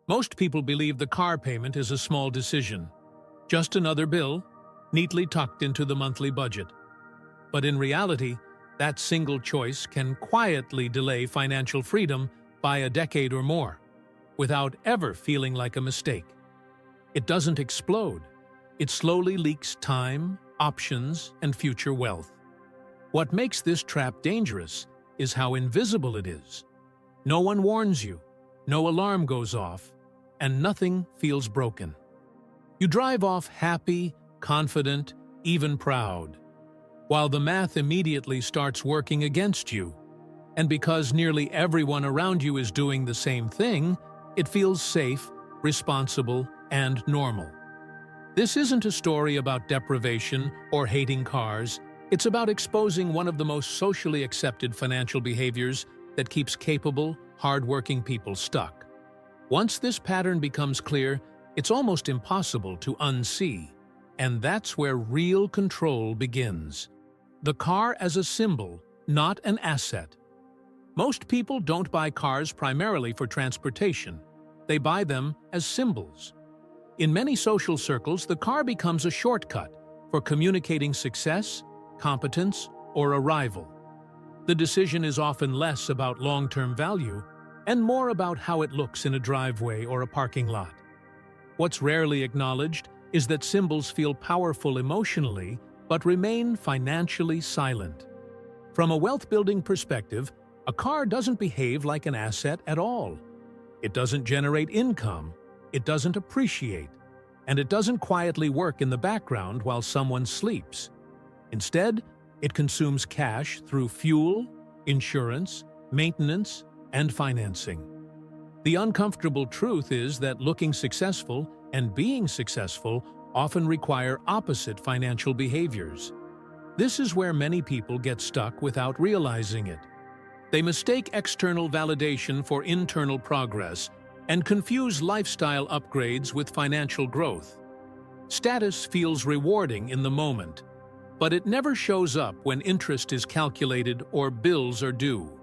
Most people believe the car payment is a small decision, just another bill, neatly tucked into the monthly budget. But in reality, that single choice can quietly delay financial freedom by a decade or more, without ever feeling like a mistake. It doesn't explode. It slowly leaks time, options, and future wealth. What makes this trap dangerous is how invisible it is. No one warns you, no alarm goes off, and nothing feels broken. You drive off happy, confident, even proud, while the math immediately starts working against you. And because nearly everyone around you is doing the same thing, it feels safe, responsible, and normal. This isn't a story about deprivation or hating cars. It's about exposing one of the most socially accepted financial behaviors that keeps capable, hardworking people stuck. Once this pattern becomes clear, it's almost impossible to unsee. And that's where real control begins. The car as a symbol, not an asset. Most people don't buy cars primarily for transportation. They buy them as symbols. In many social circles, the car becomes a shortcut for communicating success, competence, or arrival. The decision is often less about long-term value and more about how it looks in a driveway or a parking lot. What's rarely acknowledged is that symbols feel powerful emotionally but remain financially silent. From a wealth-building perspective, a car doesn't behave like an asset at all. It doesn't generate income, it doesn't appreciate, and it doesn't quietly work in the background while someone sleeps. Instead, it consumes cash through fuel, insurance, maintenance, and financing. The uncomfortable truth is that looking successful and being successful often require opposite financial behaviors. This is where many people get stuck without realizing it. They mistake external validation for internal progress and confuse lifestyle upgrades with financial growth. Status feels rewarding in the moment, but it never shows up when interest is calculated or bills are due.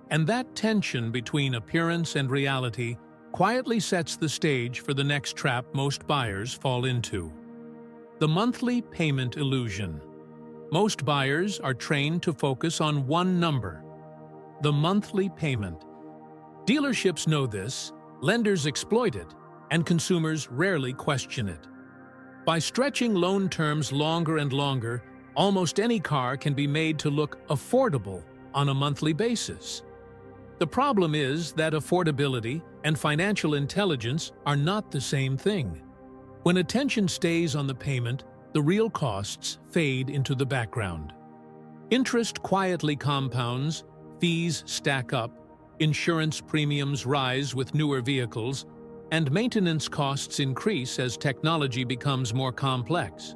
And that tension between appearance and reality quietly sets the stage for the next trap most buyers fall into: the monthly payment illusion. Most buyers are trained to focus on one number: the monthly payment. Dealerships know this, lenders exploit it, and consumers rarely question it. By stretching loan terms longer and longer, almost any car can be made to look affordable on a monthly basis. The problem is that affordability and financial intelligence are not the same thing. When attention stays on the payment, the real costs fade into the background. Interest quietly compounds, fees stack up, insurance premiums rise with newer vehicles, and maintenance costs increase as technology becomes more complex.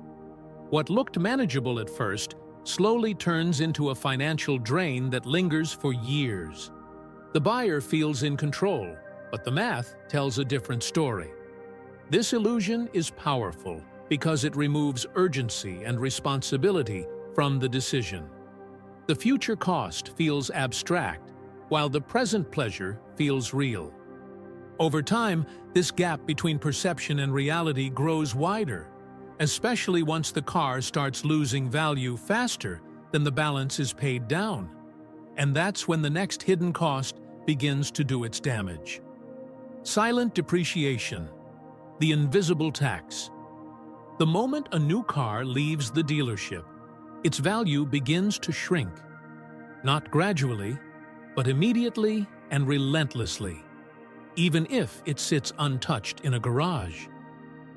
What looked manageable at first slowly turns into a financial drain that lingers for years. The buyer feels in control, but the math tells a different story. This illusion is powerful because it removes urgency and responsibility from the decision. The future cost feels abstract, while the present pleasure feels real. Over time, this gap between perception and reality grows wider, especially once the car starts losing value faster than the balance is paid down. And that's when the next hidden cost begins to do its damage. Silent depreciation, the invisible tax. The moment a new car leaves the dealership, its value begins to shrink. Not gradually, but immediately and relentlessly, even if it sits untouched in a garage.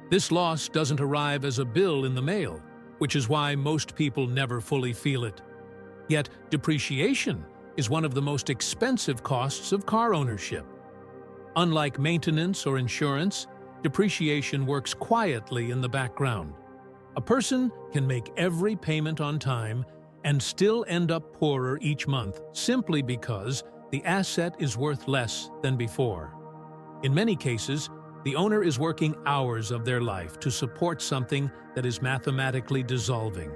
This loss doesn't arrive as a bill in the mail, which is why most people never fully feel it. Yet, depreciation is one of the most expensive costs of car ownership. Unlike maintenance or insurance, depreciation works quietly in the background. A person can make every payment on time and still end up poorer each month simply because the asset is worth less than before. In many cases, the owner is working hours of their life to support something that is mathematically dissolving.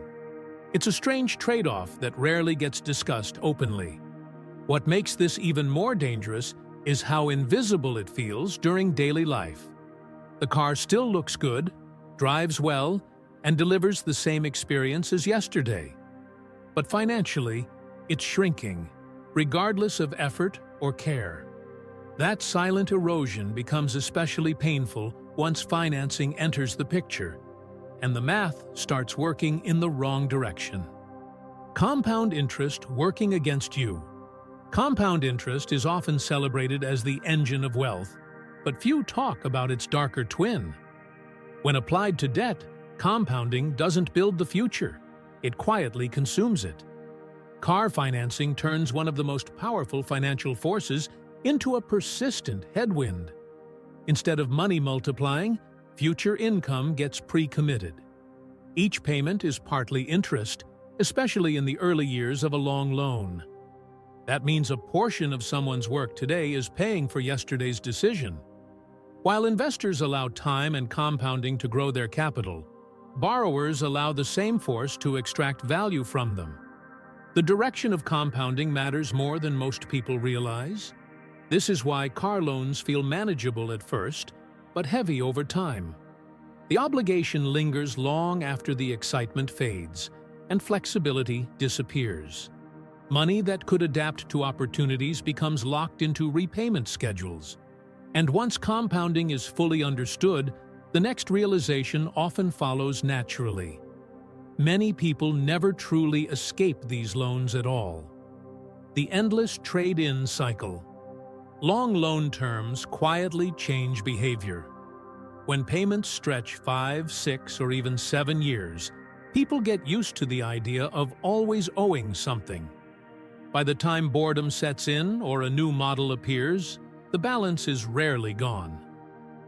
It's a strange trade-off that rarely gets discussed openly. What makes this even more dangerous is how invisible it feels during daily life. The car still looks good, drives well, and delivers the same experience as yesterday. But financially, it's shrinking, regardless of effort or care. That silent erosion becomes especially painful once financing enters the picture, and the math starts working in the wrong direction. Compound interest working against you. Compound interest is often celebrated as the engine of wealth, but few talk about its darker twin. When applied to debt, compounding doesn't build the future, it quietly consumes it. Car financing turns one of the most powerful financial forces into a persistent headwind. Instead of money multiplying, future income gets pre-committed. Each payment is partly interest, especially in the early years of a long loan. That means a portion of someone's work today is paying for yesterday's decision. While investors allow time and compounding to grow their capital, borrowers allow the same force to extract value from them. The direction of compounding matters more than most people realize. This is why car loans feel manageable at first, but heavy over time. The obligation lingers long after the excitement fades, and flexibility disappears. Money that could adapt to opportunities becomes locked into repayment schedules. And once compounding is fully understood, the next realization often follows naturally. Many people never truly escape these loans at all. The endless trade-in cycle. Long loan terms quietly change behavior. When payments stretch 5, 6, or even 7 years, people get used to the idea of always owing something. By the time boredom sets in or a new model appears, the balance is rarely gone.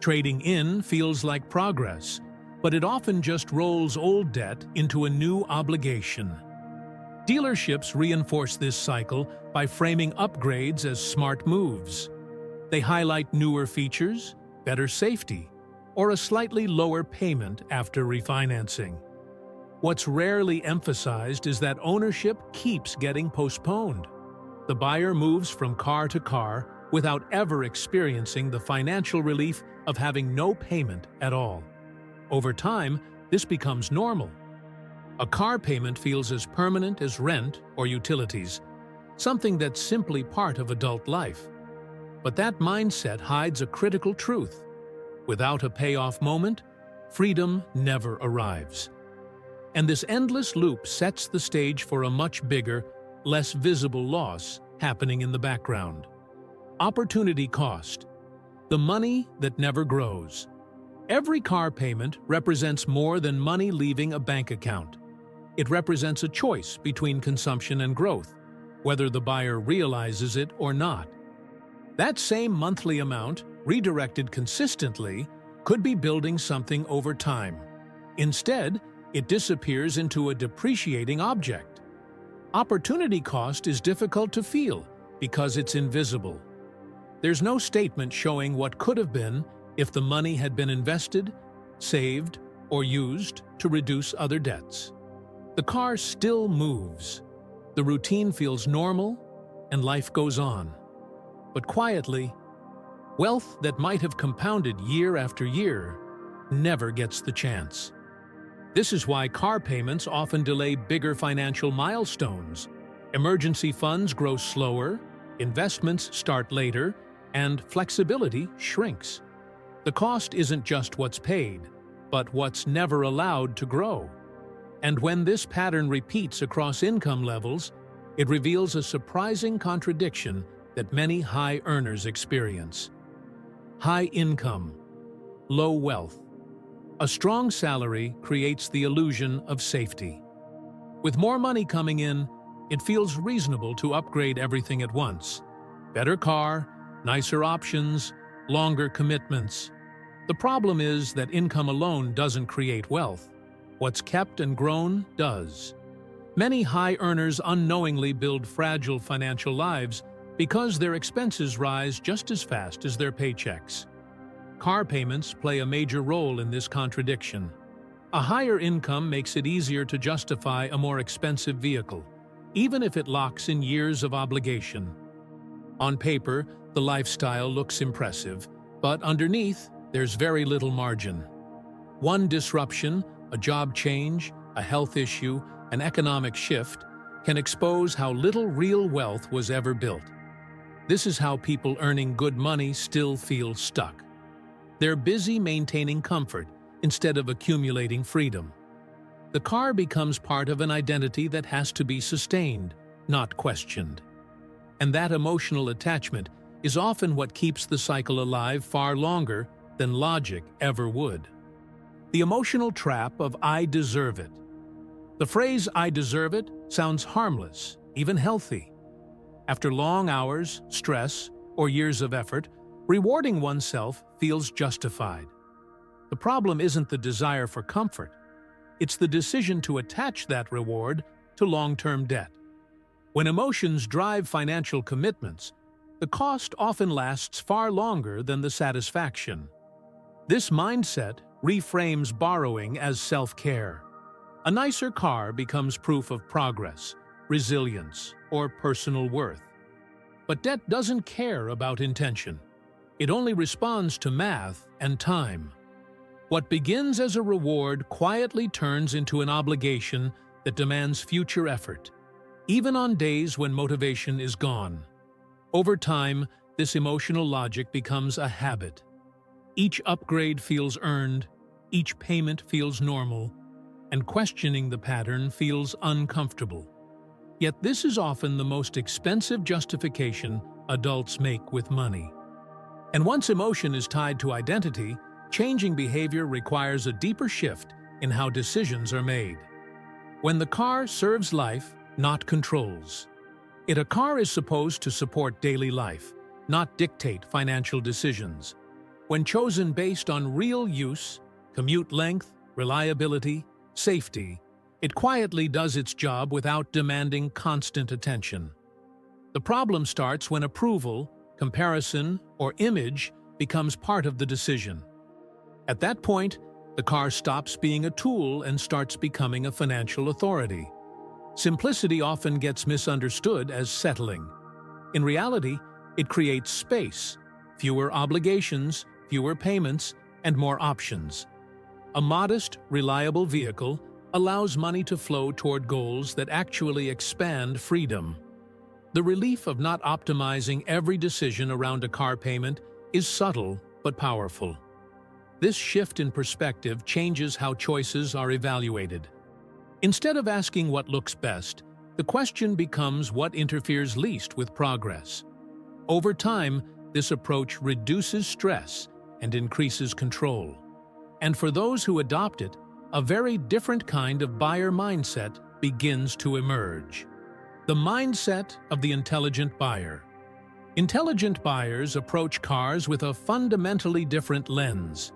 Trading in feels like progress, but it often just rolls old debt into a new obligation. Dealerships reinforce this cycle by framing upgrades as smart moves. They highlight newer features, better safety, or a slightly lower payment after refinancing. What's rarely emphasized is that ownership keeps getting postponed. The buyer moves from car to car without ever experiencing the financial relief of having no payment at all. Over time, this becomes normal. A car payment feels as permanent as rent or utilities, something that's simply part of adult life. But that mindset hides a critical truth. Without a payoff moment, freedom never arrives. And this endless loop sets the stage for a much bigger, less visible loss happening in the background. Opportunity cost. The money that never grows. Every car payment represents more than money leaving a bank account. It represents a choice between consumption and growth, whether the buyer realizes it or not. That same monthly amount, redirected consistently, could be building something over time. Instead, it disappears into a depreciating object. Opportunity cost is difficult to feel because it's invisible. There's no statement showing what could have been if the money had been invested, saved, or used to reduce other debts. The car still moves. The routine feels normal, and life goes on. But quietly, wealth that might have compounded year after year never gets the chance. This is why car payments often delay bigger financial milestones. Emergency funds grow slower, investments start later, and flexibility shrinks. The cost isn't just what's paid, but what's never allowed to grow. And when this pattern repeats across income levels, it reveals a surprising contradiction that many high earners experience. High income, low wealth. A strong salary creates the illusion of safety. With more money coming in, it feels reasonable to upgrade everything at once. Better car, nicer options, longer commitments. The problem is that income alone doesn't create wealth. What's kept and grown does. Many high earners unknowingly build fragile financial lives because their expenses rise just as fast as their paychecks. Car payments play a major role in this contradiction. A higher income makes it easier to justify a more expensive vehicle, even if it locks in years of obligation. On paper, The lifestyle looks impressive, but underneath, there's very little margin. One disruption, a job change, a health issue, an economic shift, can expose how little real wealth was ever built. This is how people earning good money still feel stuck. They're busy maintaining comfort instead of accumulating freedom. The car becomes part of an identity that has to be sustained, not questioned. And that emotional attachment is often what keeps the cycle alive far longer than logic ever would. The emotional trap of "I deserve it." The phrase "I deserve it" sounds harmless, even healthy. After long hours, stress, or years of effort, rewarding oneself feels justified. The problem isn't the desire for comfort. It's the decision to attach that reward to long-term debt. When emotions drive financial commitments, the cost often lasts far longer than the satisfaction. This mindset reframes borrowing as self-care. A nicer car becomes proof of progress, resilience, or personal worth. But debt doesn't care about intention. It only responds to math and time. What begins as a reward quietly turns into an obligation that demands future effort, even on days when motivation is gone. Over time, this emotional logic becomes a habit. Each upgrade feels earned, each payment feels normal, and questioning the pattern feels uncomfortable. Yet this is often the most expensive justification adults make with money. And once emotion is tied to identity, changing behavior requires a deeper shift in how decisions are made. When the car serves life, not controls. A car is supposed to support daily life, not dictate financial decisions. When chosen based on real use, commute length, reliability, safety, it quietly does its job without demanding constant attention. The problem starts when approval, comparison, or image becomes part of the decision. At that point, the car stops being a tool and starts becoming a financial authority. Simplicity often gets misunderstood as settling. In reality, it creates space, fewer obligations, fewer payments, and more options. A modest, reliable vehicle allows money to flow toward goals that actually expand freedom. The relief of not optimizing every decision around a car payment is subtle but powerful. This shift in perspective changes how choices are evaluated. Instead of asking what looks best, the question becomes what interferes least with progress. Over time, this approach reduces stress and increases control. And for those who adopt it, a very different kind of buyer mindset begins to emerge. The mindset of the intelligent buyer. Intelligent buyers approach cars with a fundamentally different lens.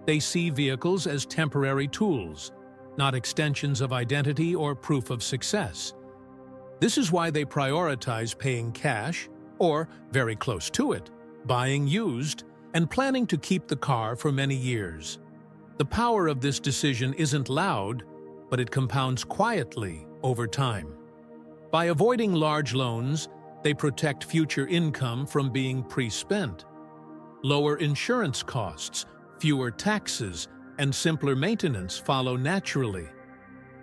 They see vehicles as temporary tools, not extensions of identity or proof of success. This is why they prioritize paying cash, or very close to it, buying used, and planning to keep the car for many years. The power of this decision isn't loud, but it compounds quietly over time. By avoiding large loans, they protect future income from being pre-spent. Lower insurance costs, fewer taxes, and simpler maintenance follow naturally.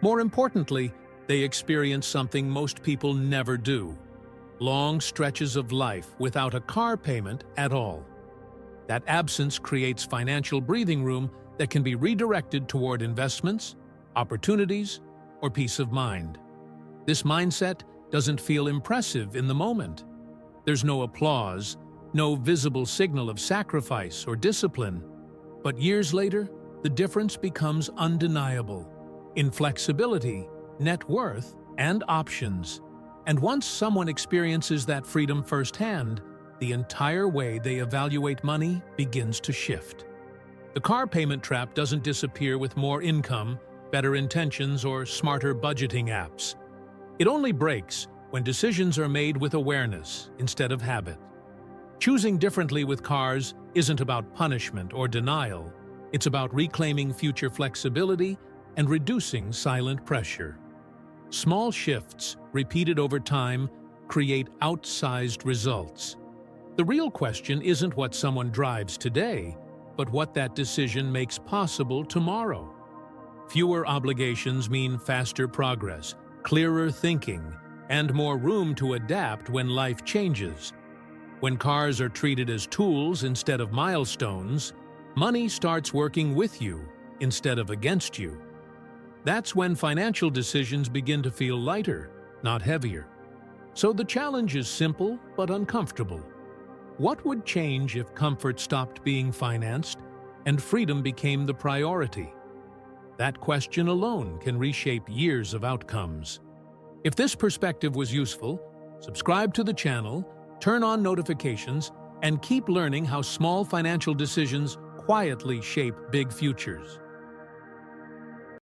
More importantly, they experience something most people never do: long stretches of life without a car payment at all. That absence creates financial breathing room that can be redirected toward investments, opportunities, or peace of mind. This mindset doesn't feel impressive in the moment. There's no applause, no visible signal of sacrifice or discipline. But years later, the difference becomes undeniable in flexibility, net worth, and options. And once someone experiences that freedom firsthand, the entire way they evaluate money begins to shift. The car payment trap doesn't disappear with more income, better intentions, or smarter budgeting apps. It only breaks when decisions are made with awareness instead of habit. Choosing differently with cars isn't about punishment or denial. It's about reclaiming future flexibility and reducing silent pressure. Small shifts, repeated over time, create outsized results. The real question isn't what someone drives today, but what that decision makes possible tomorrow. Fewer obligations mean faster progress, clearer thinking, and more room to adapt when life changes. When cars are treated as tools instead of milestones, money starts working with you instead of against you. That's when financial decisions begin to feel lighter, not heavier. So the challenge is simple but uncomfortable. What would change if comfort stopped being financed and freedom became the priority? That question alone can reshape years of outcomes. If this perspective was useful, subscribe to the channel, turn on notifications, and keep learning how small financial decisions quietly shape big futures.